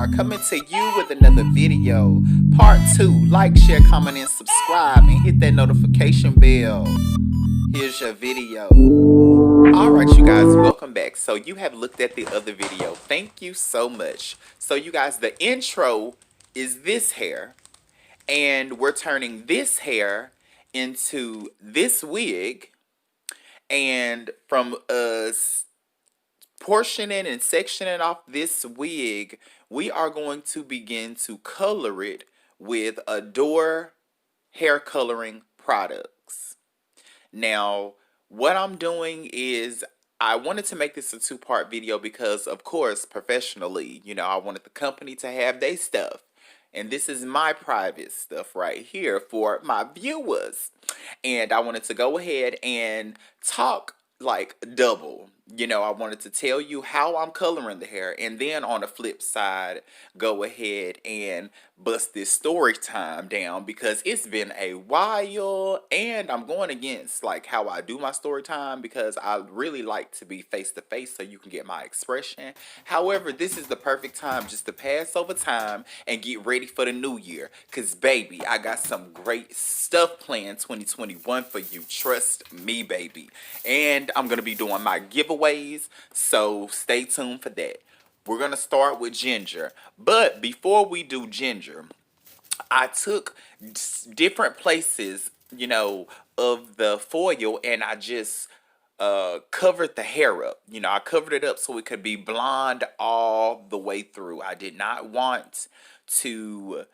are coming to you with another video. Part 2. Like, share, comment, and subscribe. And hit that notification bell. Here's your video. Alright, you guys, welcome back. So you have looked at the other video. Thank you so much. So you guys, the intro is this hair. And we're turning this hair into this wig. And from us portioning and sectioning off this wig, we are going to begin to color it with Adore hair coloring products. Now, what I'm doing is I wanted to make this a two-part video because, of course, professionally, I wanted the company to have their stuff. And this is my private stuff right here for my viewers. And I wanted to go ahead and talk like double. I wanted to tell you how I'm coloring the hair. And then on the flip side, go ahead and bust this story time down because it's been a while. And I'm going against like how I do my story time because I really like to be face to face so you can get my expression. However, this is the perfect time just to pass over time and get ready for the new year. Because baby, I got some great stuff planned 2021 for you. Trust me, baby. And I'm going to be doing my giveaways, so stay tuned for that. We're going to start with ginger. But before we do ginger, I took different places, of the foil and I just covered the hair up. I covered it up so it could be blonde all the way through. I did not want to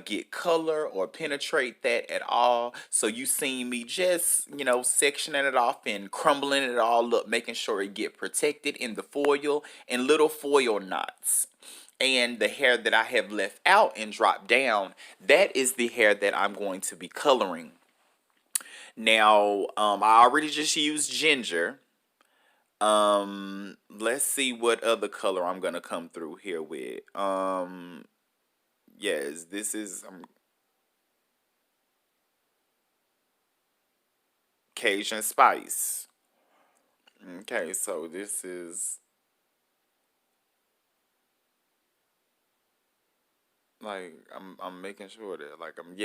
get color or penetrate that at all. So you seen me just, sectioning it off and crumbling it all up, making sure it get protected in the foil and little foil knots. And the hair that I have left out and dropped down, that is the hair that I'm going to be coloring. Now, I already just used ginger. Let's see what other color I'm going to come through here with. Yes, this is Cajun spice. Okay, so this is like I'm making sure that like I'm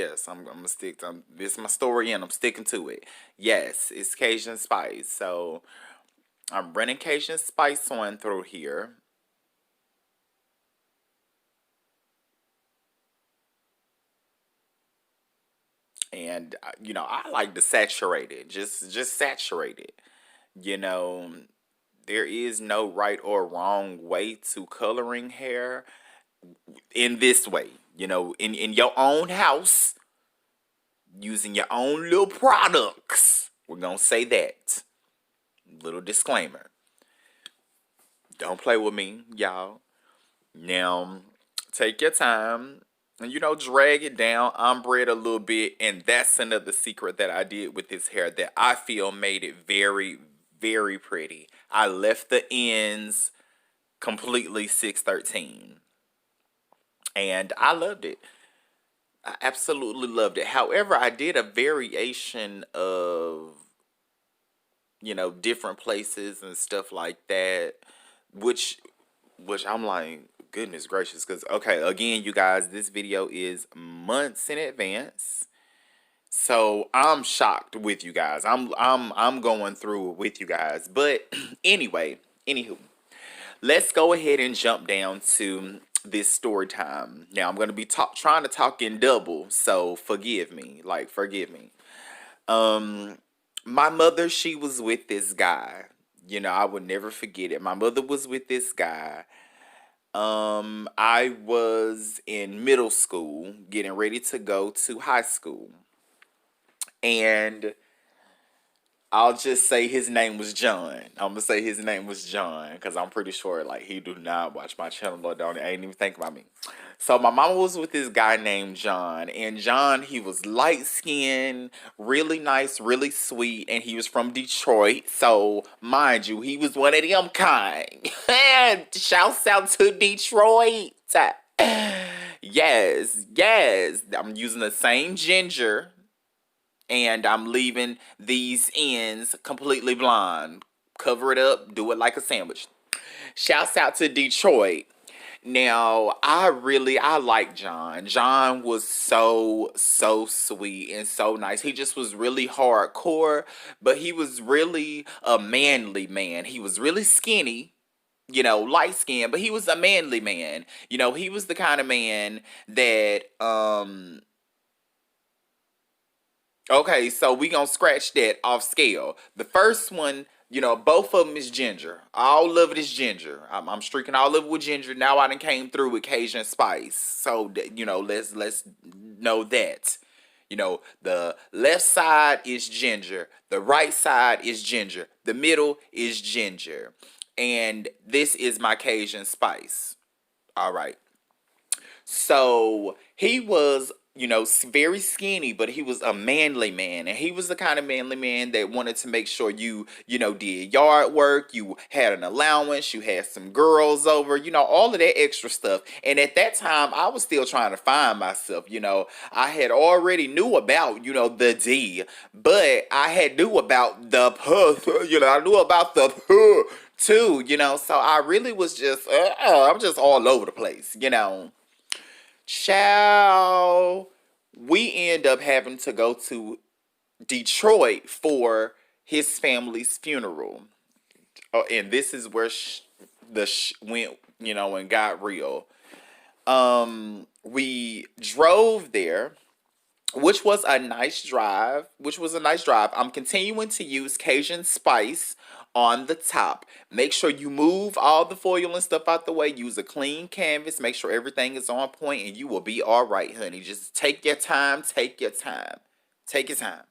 gonna stick to this is my story and I'm sticking to it. Yes, it's Cajun spice. So I'm running Cajun spice on through here. And I like to saturate it, just saturate it. You know, there is no right or wrong way to coloring hair in this way. In your own house, using your own little products. We're gonna say that. Little disclaimer. Don't play with me, y'all. Now, take your time and drag it down, ombre it a little bit, and that's another secret that I did with this hair that I feel made it very, very pretty. I left the ends completely 613, and I loved it. I absolutely loved it. However, I did a variation of different places and stuff like that, which I'm like, goodness gracious, because okay, again, you guys, this video is months in advance, so I'm shocked with you guys. I'm going through it with you guys, but anyway, anywho, let's go ahead and jump down to this story time. Now I'm gonna be trying to talk in double, so forgive me, forgive me. My mother, she was with this guy. I would never forget it. My mother was with this guy. I was in middle school, getting ready to go to high school. And I'll just say his name was John. I'm gonna say his name was John because I'm pretty sure he do not watch my channel or don't ain't even think about me. So my mama was with this guy named John, and John, he was light skinned, really nice, really sweet, and he was from Detroit. So mind you, he was one of them kind. Shouts out to Detroit. Yes, I'm using the same ginger. And I'm leaving these ends completely blonde. Cover it up, do it like a sandwich. Shouts out to Detroit. Now, I like John. John was so sweet and so nice. He just was really hardcore, but he was really a manly man. He was really skinny, light skinned, but he was a manly man. He was the kind of man that okay, so we gonna scratch that off scale. The first one, both of them is ginger. All of it is ginger. I'm streaking all of it with ginger. Now I done came through with Cajun spice. So let's know that. The left side is ginger. The right side is ginger. The middle is ginger. And this is my Cajun spice. All right. So he was, very skinny, but he was a manly man. And he was the kind of manly man that wanted to make sure you, did yard work, you had an allowance, you had some girls over, all of that extra stuff. And at that time, I was still trying to find myself, I had already knew about, the D, but I had knew about the P, I knew about the P too, so I really was just, I'm just all over the place. Child, we end up having to go to Detroit for his family's funeral. Oh, and this is where went, and got real. We drove there, which was a nice drive. I'm continuing to use Cajun spice on the top. Make sure you move all the foil and stuff out the way. Use a clean canvas. Make sure everything is on point, and you will be all right, honey. Just take your time. Take your time. Take your time.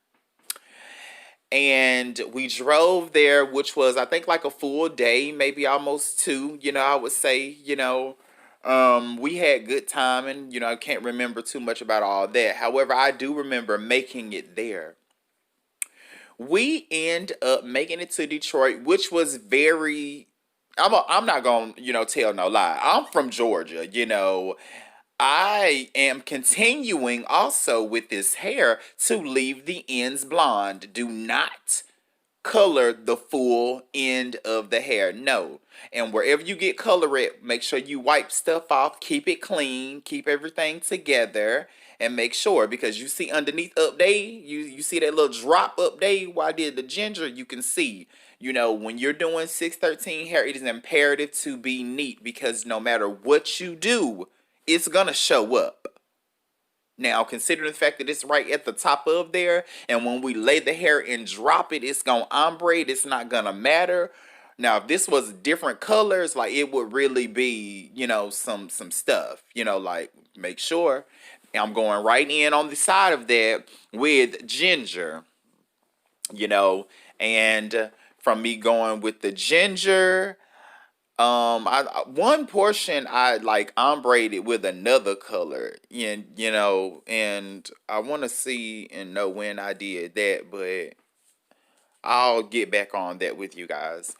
And we drove there, which was, I think, like a full day, maybe almost two, I would say, we had good time, and, I can't remember too much about all that. However, I do remember making it there. We end up making it to Detroit, which was very. I'm not gonna tell no lie. I'm from Georgia. I am continuing also with this hair to leave the ends blonde. Do not color the full end of the hair. No. And wherever you get color at, make sure you wipe stuff off, keep it clean, keep everything together, and make sure, because you see underneath up there, you see that little drop up there where I did the ginger, you can see, when you're doing 613 hair, it is imperative to be neat, because no matter what you do, it's gonna show up. Now, considering the fact that it's right at the top of there, and when we lay the hair and drop it, it's gonna ombre. It's not gonna matter. Now, if this was different colors, like, it would really be, some stuff. Like, make sure. I'm going right in on the side of that with ginger. And from me going with the ginger, one portion I like ombreed it with another color, and I want to see and know when I did that, but I'll get back on that with you guys,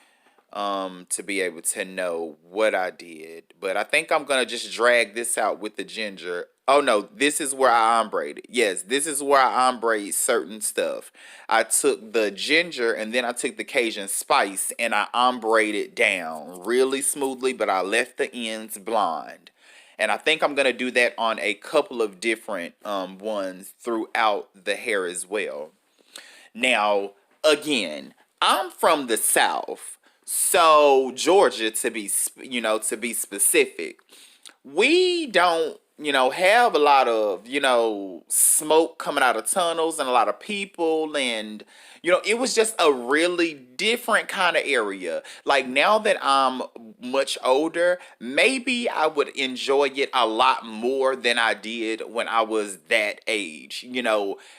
to be able to know what I did. But I think I'm gonna just drag this out with the ginger. Oh no, this is where I ombreed it. Yes, this is where I ombreed certain stuff. I took the ginger and then I took the Cajun spice and I ombreed it down really smoothly, but I left the ends blonde. And I think I'm gonna do that on a couple of different ones throughout the hair as well. Now, again, I'm from the South, so Georgia to be specific. We don't, have a lot of, smoke coming out of tunnels and a lot of people, and it was just a really different kind of area. Like, now that I'm much older, maybe I would enjoy it a lot more than I did when I was that age,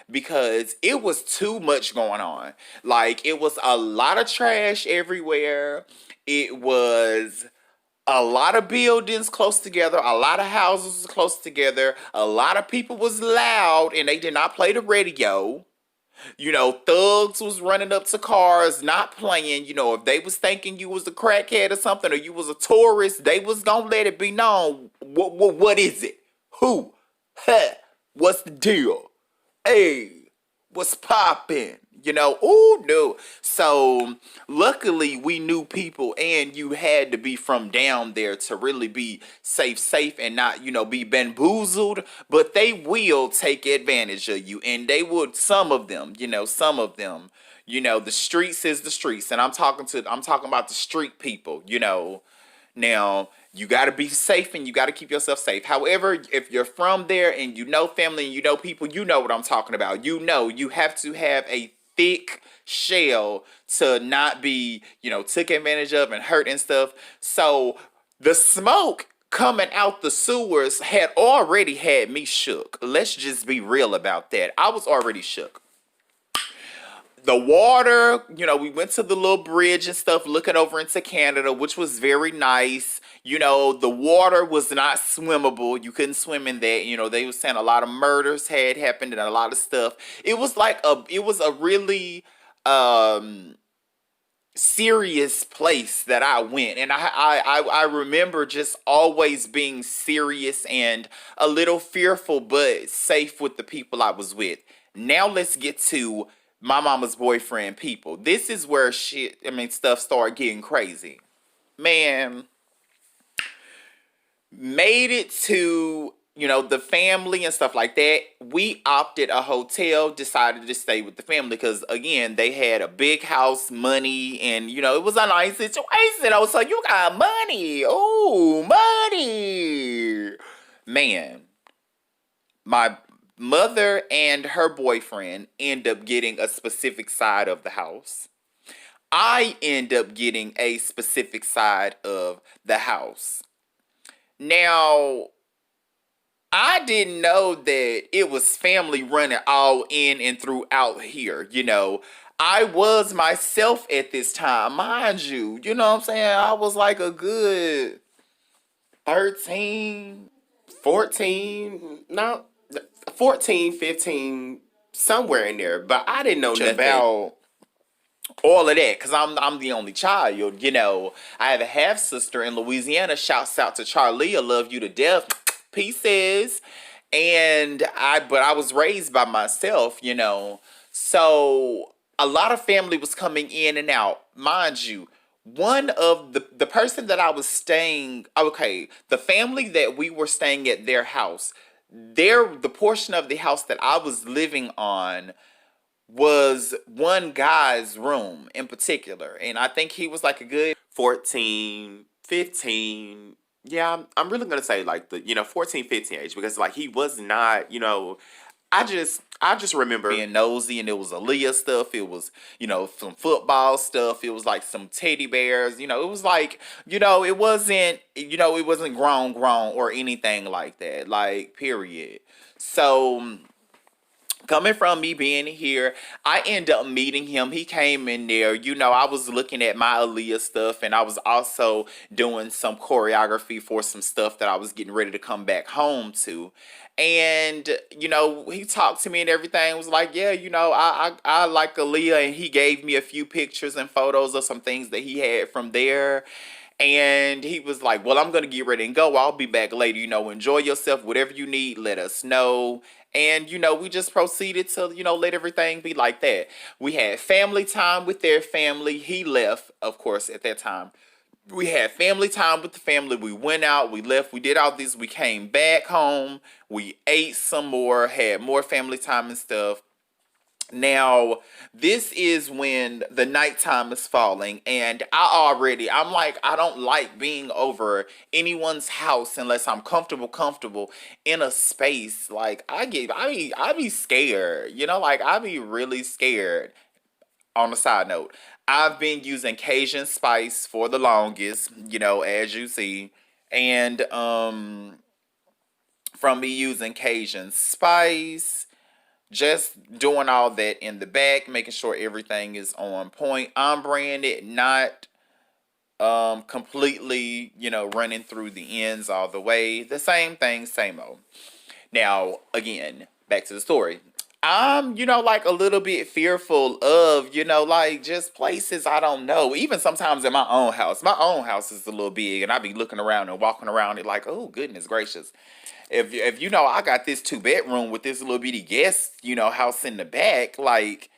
because it was too much going on. Like, it was a lot of trash everywhere. It was a lot of buildings close together, a lot of houses close together, a lot of people was loud and they did not play the radio. Thugs was running up to cars, not playing. If they was thinking you was a crackhead or something, or you was a tourist, they was gonna let it be known. What is it? Who? Huh? What's the deal? Hey, was popping. Oh no. So luckily we knew people, and you had to be from down there to really be safe and not, be bamboozled. But they will take advantage of you, and they would, some of them, some of them, the streets is the streets. And I'm talking about the street people, Now, you got to be safe, and you got to keep yourself safe. However, if you're from there and you know family and you know people, you know what I'm talking about. You have to have a thick shell to not be, took advantage of and hurt and stuff. So the smoke coming out the sewers had already had me shook. Let's just be real about that. I was already shook. The water, we went to the little bridge and stuff looking over into Canada, which was very nice. The water was not swimmable. You couldn't swim in that. They were saying a lot of murders had happened and a lot of stuff. It was a really serious place that I went. And I remember just always being serious and a little fearful, but safe with the people I was with. Now let's get to my mama's boyfriend people. This is where stuff started getting crazy. Man, made it to, the family and stuff like that. We opted a hotel, decided to stay with the family because, again, they had a big house, money, and, it was a nice situation. I was like, you got money. Oh, money. Man, my mother and her boyfriend end up getting a specific side of the house. I end up getting a specific side of the house. Now, I didn't know that it was family running all in and throughout here, I was myself at this time, mind you. You know what I'm saying? I was like a good 13, 14, no, 14, 15, somewhere in there. But I didn't know nothing about all of that because I'm the only child. I have a half sister in Louisiana. Shouts out to Charlie. I love you to death. Pieces. But I was raised by myself. So a lot of family was coming in and out, mind you. One of the person that I was staying, the family that we were staying at their house, the portion of the house that I was living on was one guy's room in particular. And I think he was like a good 14, 15. Yeah, I'm really going to say like the, 14, 15 age because like he was not, I just remember being nosy, and it was Aaliyah stuff. It was, some football stuff. It was like some teddy bears. It was like, it wasn't grown or anything like that. Like, period. So coming from me being here, I end up meeting him. He came in there. I was looking at my Aaliyah stuff, and I was also doing some choreography for some stuff that I was getting ready to come back home to. And, he talked to me and everything. Was like, yeah, I like Aaliyah. And he gave me a few pictures and photos of some things that he had from there. And he was like, well, I'm going to get ready and go. I'll be back later. Enjoy yourself. Whatever you need, let us know. And, we just proceeded to, let everything be like that. We had family time with their family. He left, of course, at that time. We had family time with the family. We went out, we left, we did all this. We came back home. We ate some more, had more family time and stuff. Now, this is when the nighttime is falling, and I'm like, I don't like being over anyone's house unless I'm comfortable in a space. Like, I be scared, like, I be really scared. On a side note, I've been using Cajun spice for the longest, as you see, and from me using Cajun spice, just doing all that in the back, making sure everything is on point. I'm branded, not completely, running through the ends all the way. The same thing, same old. Now, again, back to the story. I'm, like a little bit fearful of, like just places I don't know. Even sometimes in my own house. My own house is a little big, and I be looking around and walking around it like, oh, goodness gracious. if you know I got this 2 bedroom with this little bitty guest, house in the back, like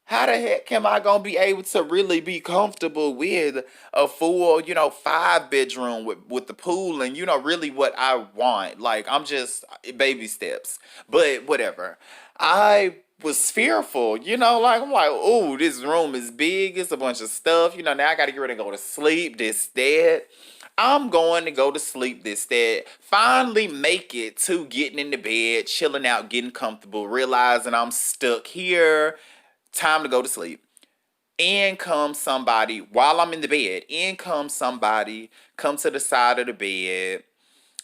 how the heck am I gonna be able to really be comfortable with a full, 5 bedroom with the pool and really what I want? Like I'm just baby steps. But whatever. I was fearful, like I'm like, oh, this room is big, it's a bunch of stuff, now I gotta get ready to go to sleep, this, that. I'm going to go to sleep this, that. Finally make it to getting in the bed, chilling out, getting comfortable, realizing I'm stuck here. Time to go to sleep. In comes somebody while I'm in the bed. In comes somebody, come to the side of the bed.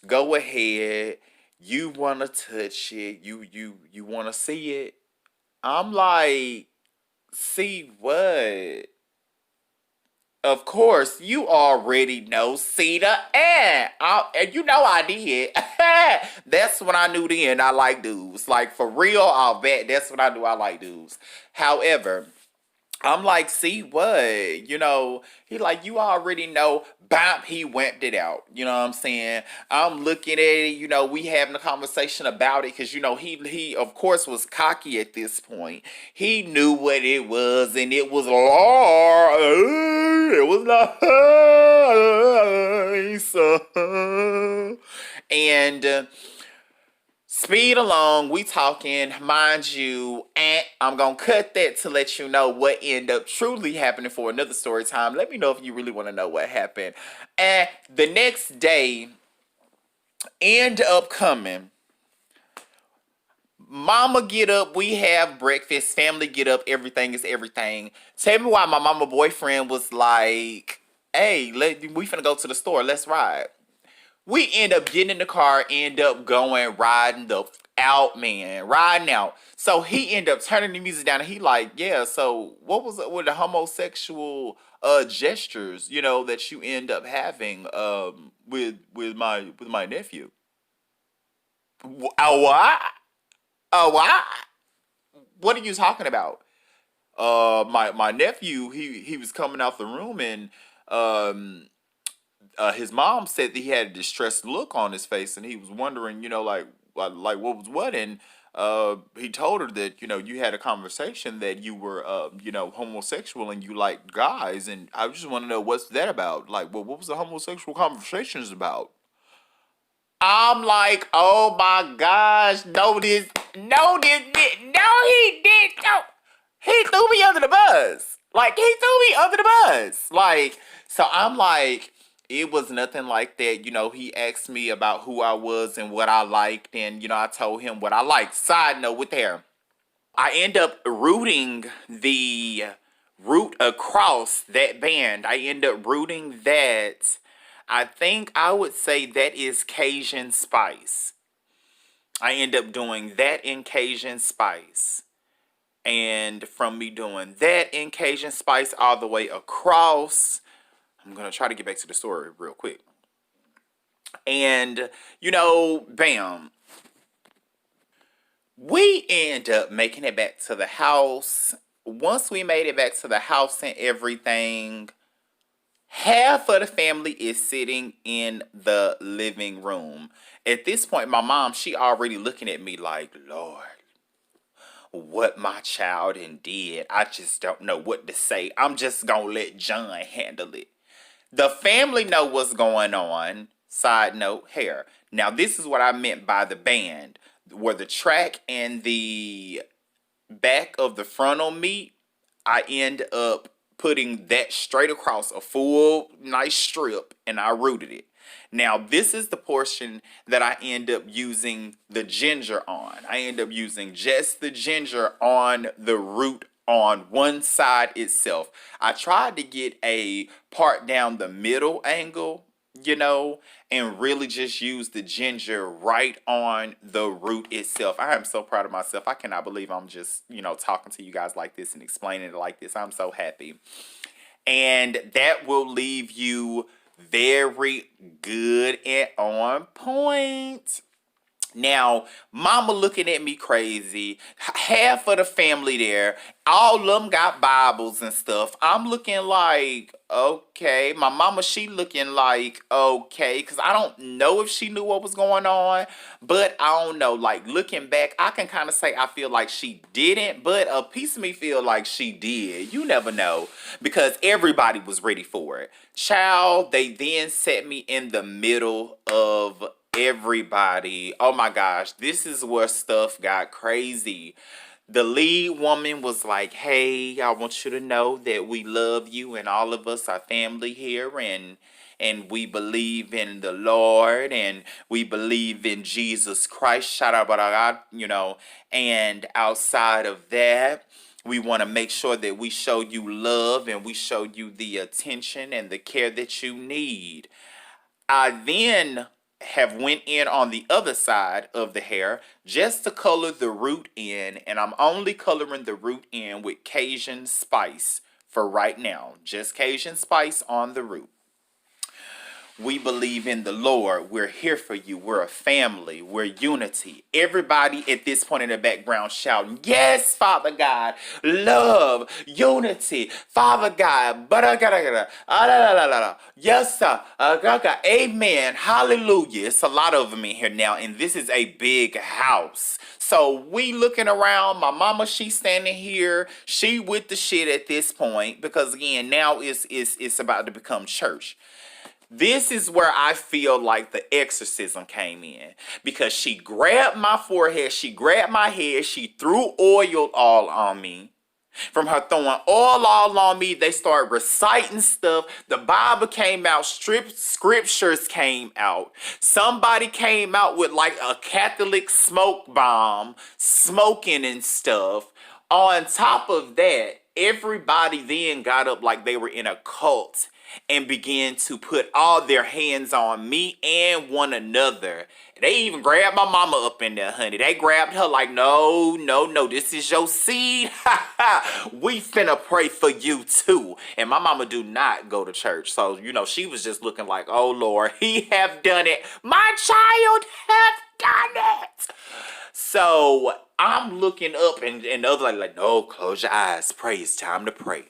Go ahead. You wanna touch it. You wanna see it. I'm like, see what? Of course, you already know Cedar, and I did. That's when I knew then I like dudes. Like for real, I'll bet that's when I knew I like dudes. However, I'm like, see what? He like, you already know. Bam, he whamped it out. You know what I'm saying? I'm looking at it, we having a conversation about it because, he of course was cocky at this point. He knew what it was and it was large. It was nice. And speed along, we talking, mind you, and I'm gonna cut that to let you know what ended up truly happening for another story time. Let me know if you really want to know what happened. And the next day, end up coming. Mama get up, we have breakfast, family get up, everything is everything. Tell me why my mama boyfriend was like, hey, we finna go to the store, let's ride. We end up getting in the car, end up going, riding the out, man. Riding out. So he end up turning the music down and he like, yeah, so what was it with the homosexual gestures, that you end up having with my nephew? A what? A what? What are you talking about? My nephew, he was coming out the room and um his mom said that he had a distressed look on his face and he was wondering, like what was what, and he told her that you had a conversation that you were homosexual and you liked guys, and I just want to know what's that about, like what was the homosexual conversations about? I'm like, oh my gosh, no, he did, no, he threw me under the bus. Like, he threw me under the bus. Like, so I'm like, it was nothing like that. He asked me about who I was and what I liked, and, I told him what I liked. Side note with hair. I end up rooting the root across that band. I end up rooting that. I think I would say that is Cajun Spice. I end up doing that in Cajun Spice. And from me doing that in Cajun Spice all the way across, I'm going to try to get back to the story real quick. And, bam. We end up making it back to the house. Once we made it back to the house and everything, half of the family is sitting in the living room. At this point, my mom, she already looking at me like, Lord, what my child did. I just don't know what to say. I'm just gonna let John handle it. The family know what's going on. Side note, hair. Now, this is what I meant by the band, where the track and the back of the frontal meet. I end up putting that straight across a full nice strip and I rooted it. Now, this is the portion that I end up using the ginger on. I end up using just the ginger on the root on one side itself. I tried to get a part down the middle angle, and really just use the ginger right on the root itself. I am so proud of myself. I cannot believe I'm just, talking to you guys like this and explaining it like this. I'm so happy. And that will leave you very good and on point. Now, mama looking at me crazy. Half of the family there, all of them got Bibles and stuff. I'm looking like, okay. My mama, she looking like, okay. Because I don't know if she knew what was going on. But I don't know. Like, looking back, I can kind of say I feel like she didn't. But a piece of me feel like she did. You never know. Because everybody was ready for it. Child, they then set me in the middle of everybody. Oh my gosh, this is where stuff got crazy. The lead woman was like, hey, I want you to know that we love you and all of us are family here, and we believe in the Lord and we believe in Jesus Christ, shout out, and outside of that, we want to make sure that we show you love and we show you the attention and the care that you need. I then have went in on the other side of the hair just to color the root in, and I'm only coloring the root in with Cajun spice for right now. Just Cajun spice on the root. We believe in the Lord. We're here for you. We're a family. We're unity. Everybody at this point in the background shouting, yes, Father God, love, unity, Father God, yes, sir, amen, hallelujah. It's a lot of them in here now, and this is a big house. So we looking around. My mama, she standing here. She with the shit at this point because again, now it's about to become church. This is where I feel like the exorcism came in because she grabbed my forehead, she grabbed my head, she threw oil all on me. From her throwing oil all on me, they started reciting stuff. The Bible came out, scriptures came out. Somebody came out with like a Catholic smoke bomb, smoking and stuff. On top of that, everybody then got up like they were in a cult and began to put all their hands on me and one another. They even grabbed my mama up in there, honey. They grabbed her like, no, this is your seed. We finna pray for you too. And my mama do not go to church. So, she was just looking like, oh Lord, he have done it. My child have done it. So I'm looking up and the other like, no, close your eyes. Pray. It's time to pray.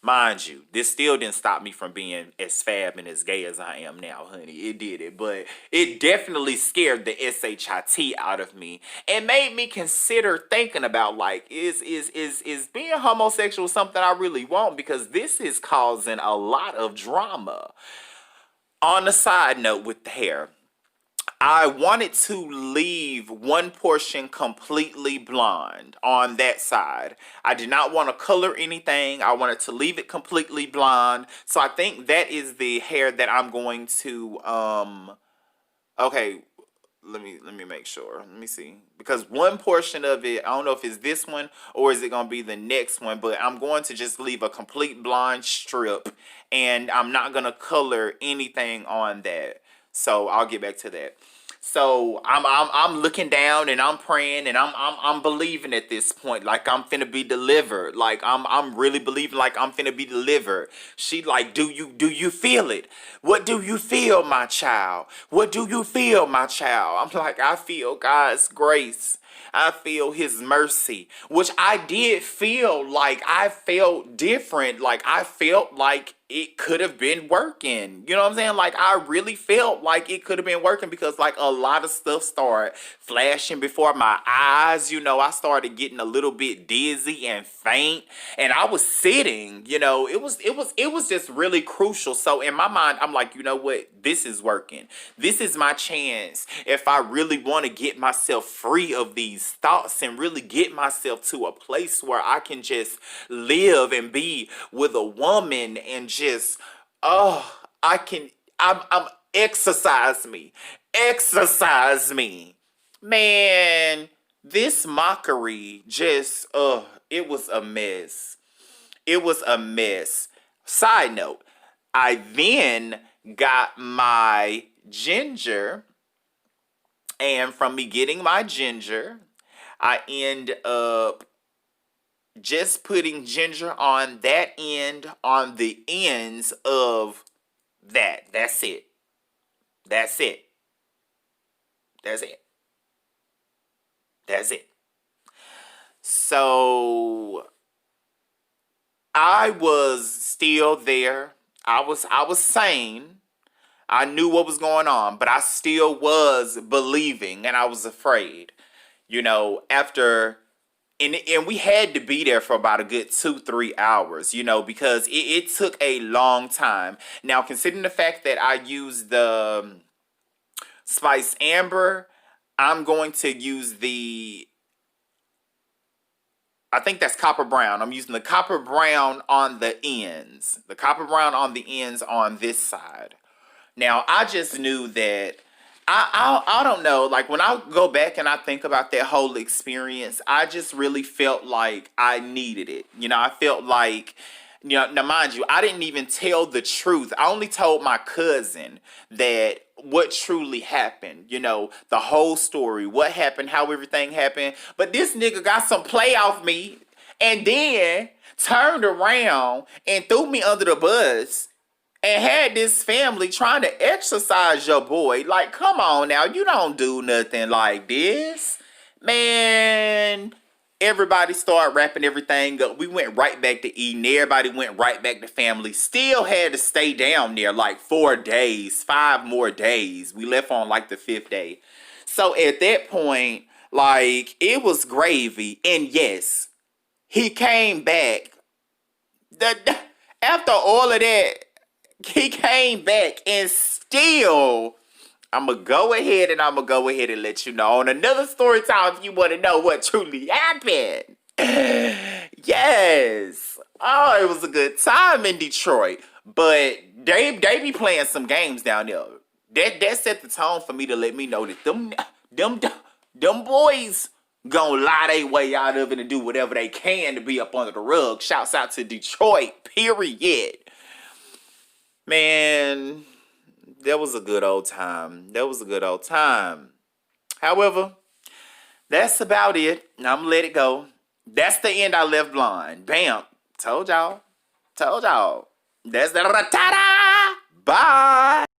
Mind you, this still didn't stop me from being as fab and as gay as I am now, honey. It did it. But it definitely scared the SHIT out of me and made me consider thinking about, like, is being homosexual something I really want? Because this is causing a lot of drama. On a side note with the hair, I wanted to leave one portion completely blonde on that side. I did not want to color anything. I wanted to leave it completely blonde. So I think that is the hair that I'm going to, okay, let me make sure. Let me see. Because one portion of it, I don't know if it's this one or is it going to be the next one, but I'm going to just leave a complete blonde strip and I'm not going to color anything on that. So I'll get back to that. So I'm looking down and I'm praying and I'm believing at this point like I'm finna be delivered. Like I'm really believing like I'm finna be delivered. She like, do you feel it? What do you feel, my child? What do you feel, my child? I'm like, I feel God's grace. I feel his mercy, which I did feel like I felt different. Like I felt like it could have been working. You know what I'm saying? Like I really felt like it could have been working because like a lot of stuff started flashing before my eyes. I started getting a little bit dizzy and faint and I was sitting, it was just really crucial. So in my mind, I'm like, you know what? This is working. This is my chance. If I really want to get myself free of these thoughts and really get myself to a place where I can just live and be with a woman and just, I'm exercise me. Exercise me. Man, this mockery just, it was a mess. It was a mess. Side note, I then got my ginger, and from me getting my ginger, I end up just putting ginger on that end, on the ends of that. That's it. That's it. That's it. That's it. So I was still there. I was sane. I knew what was going on, but I still was believing and I was afraid. After and we had to be there for about a good 2-3 hours, because it took a long time. Now, considering the fact that I used the spice amber, I'm going to use I think that's copper brown. I'm using the copper brown on the ends. The copper brown on the ends on this side. Now, I just knew that I don't know. Like, when I go back and I think about that whole experience, I just really felt like I needed it. I felt like, now mind you, I didn't even tell the truth. I only told my cousin that what truly happened, the whole story, what happened, how everything happened. But this nigga got some play off me and then turned around and threw me under the bus and had this family trying to exercise your boy. Like, come on now, you don't do nothing like this. Man, everybody started wrapping everything up. We went right back to eating. Everybody went right back to family. Still had to stay down there like 4 days, 5 more days. We left on like the 5th day. So at that point, like, it was gravy. And yes, he came back. After all of that, he came back and still, I'm going to go ahead and let you know on another story time if you want to know what truly happened. Yes. Oh, it was a good time in Detroit. But they be playing some games down there. That set the tone for me to let me know that them boys gonna lie their way out of it and do whatever they can to be up under the rug. Shouts out to Detroit, period. Man, that was a good old time. However, that's about it. Now I'm gonna let it go. That's the end I left blind. Bam. Told y'all. That's the ta-da. Bye.